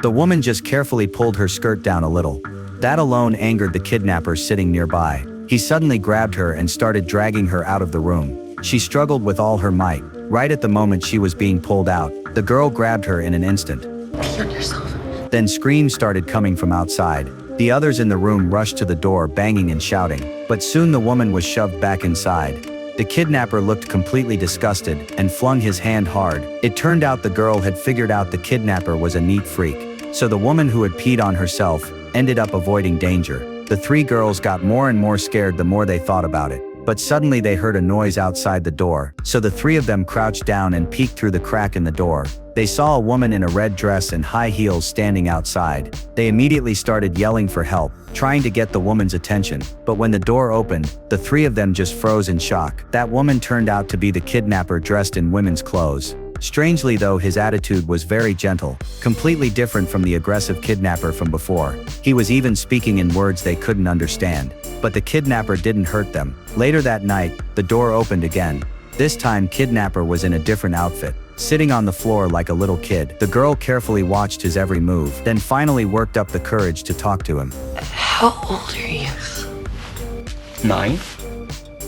The woman just carefully pulled her skirt down a little. That alone angered the kidnapper sitting nearby. He suddenly grabbed her and started dragging her out of the room. She struggled with all her might. Right at the moment she was being pulled out, the girl grabbed her in an instant. Be on yourself. Then screams started coming from outside. The others in the room rushed to the door banging and shouting, but soon the woman was shoved back inside. The kidnapper looked completely disgusted and flung his hand hard. It turned out the girl had figured out the kidnapper was a neat freak. So the woman who had peed on herself ended up avoiding danger. The three girls got more and more scared the more they thought about it. But suddenly they heard a noise outside the door, so the three of them crouched down and peeked through the crack in the door. They saw a woman in a red dress and high heels standing outside. They immediately started yelling for help, trying to get the woman's attention. But when the door opened, the three of them just froze in shock. That woman turned out to be the kidnapper dressed in women's clothes. Strangely though, his attitude was very gentle, completely different from the aggressive kidnapper from before. He was even speaking in words they couldn't understand. But the kidnapper didn't hurt them. Later that night, the door opened again. This time kidnapper was in a different outfit, sitting on the floor like a little kid. The girl carefully watched his every move, then finally worked up the courage to talk to him. How old are you? 9?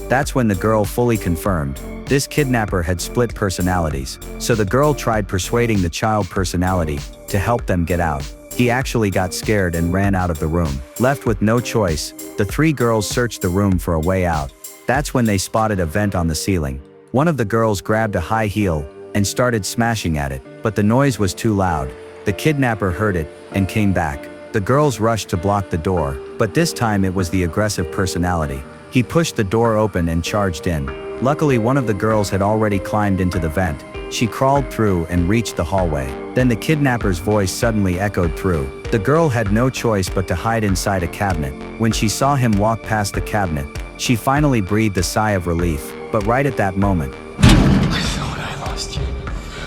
That's when the girl fully confirmed. This kidnapper had split personalities, so the girl tried persuading the child personality to help them get out. He actually got scared and ran out of the room. Left with no choice, the three girls searched the room for a way out. That's when they spotted a vent on the ceiling. One of the girls grabbed a high heel and started smashing at it, but the noise was too loud. The kidnapper heard it and came back. The girls rushed to block the door, but this time it was the aggressive personality. He pushed the door open and charged in. Luckily, one of the girls had already climbed into the vent. She crawled through and reached the hallway. Then the kidnapper's voice suddenly echoed through. The girl had no choice but to hide inside a cabinet. When she saw him walk past the cabinet, she finally breathed a sigh of relief. But right at that moment,